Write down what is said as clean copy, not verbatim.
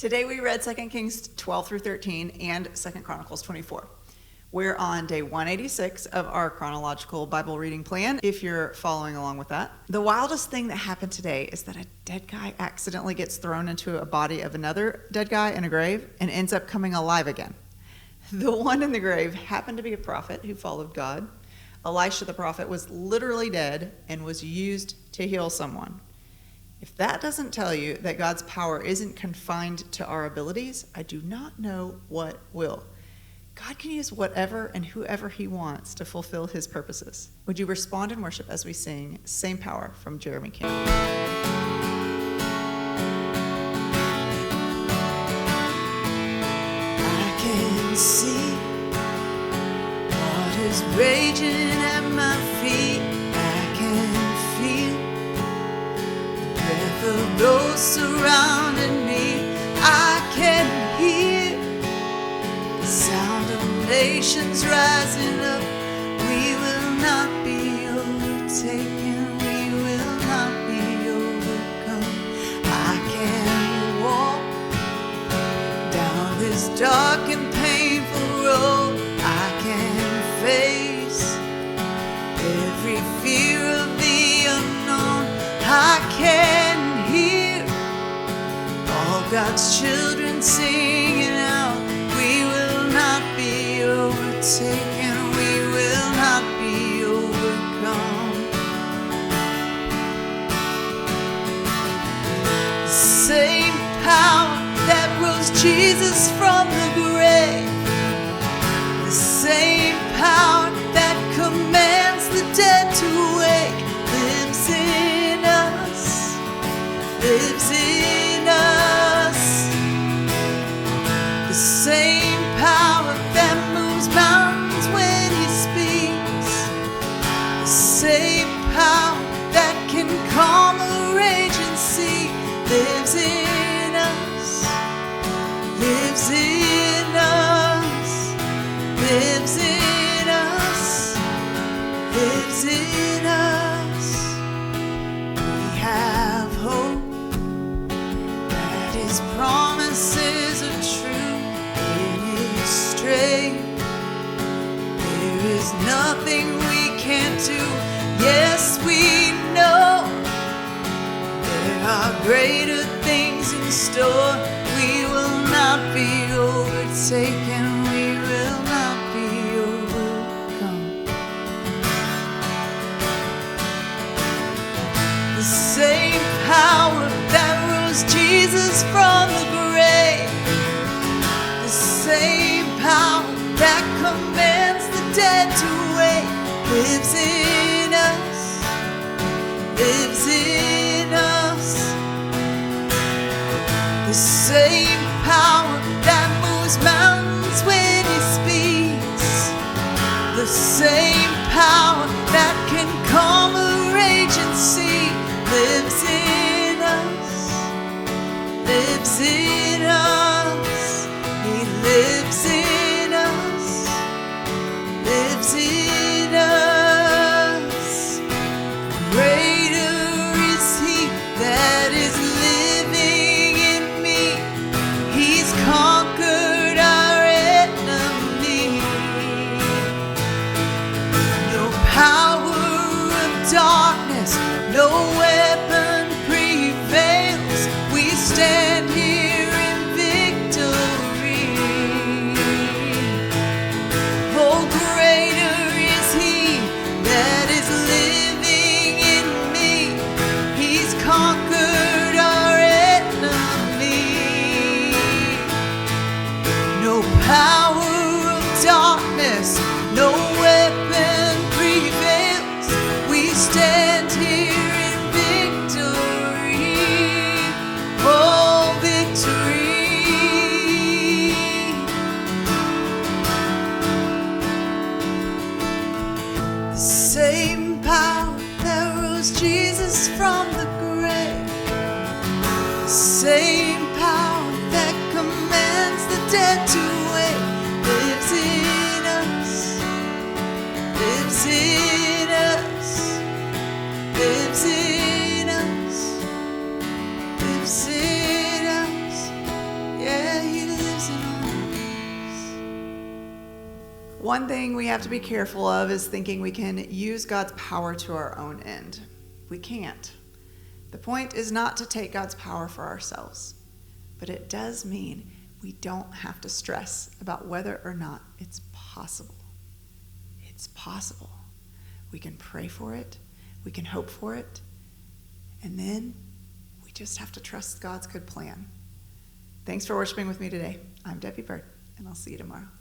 Today we read 2 Kings 12 through 13 and 2 Chronicles 24. We're on day 186 of our chronological Bible reading plan, if you're following along with that. The wildest thing that happened today is that a dead guy accidentally gets thrown into a body of another dead guy in a grave and ends up coming alive again. The one in the grave happened to be a prophet who followed God. Elisha the prophet was literally dead and was used to heal someone. If that doesn't tell you that God's power isn't confined to our abilities, I do not know what will. God can use whatever and whoever he wants to fulfill his purposes. Would you respond in worship as we sing Same Power from Jeremy King? I can see waters raging at my feet. I can feel the breath of those surrounding me. I can hear the sound of nations rising up. We will not be overtaken. We will not be overcome. I can walk down this dark and painful road. I can face every fear of the unknown. I can hear all God's children singing out. We will not be overtaken. We will not be overcome. The same power that rose Jesus from the grave, the same power that commands the dead to wake, lives in us, lives in us. The same power that moves mountains when he speaks, the same power that can calm a raging sea, lives in us, lives in us, lives in us, lives in us. We have hope that his promises are true. In his strength there is nothing we can't do. Yes, we know there are greater things in store. We will not be overtaken. We will not be overcome. The same power that rose Jesus from the grave, the same power that commands the dead to wake, lives in us, lives in us. The same power that moves mountains when he speaks, the same power that can calm a raging sea, lives in us, lives in us. He lives in us, lives in us. Greater is he that is living in me. He's conquered our enemy. No power of darkness, no weapon prevails. We stand here in victory. Oh, greater is he that is living in me. He's conquered our enemy. No power of darkness, no weapon prevails. We stand here in victory. Oh, victory. The same power that rose Jesus from the grave, the same power that commands the dead to wake, lives in us, One thing we have to be careful of is thinking we can use God's power to our own end. We can't. The point is not to take God's power for ourselves, but it does mean we don't have to stress about whether or not it's possible. It's possible. We can pray for it, we can hope for it, and then we just have to trust God's good plan. Thanks for worshiping with me today. I'm Debbie Byrd, and I'll see you tomorrow.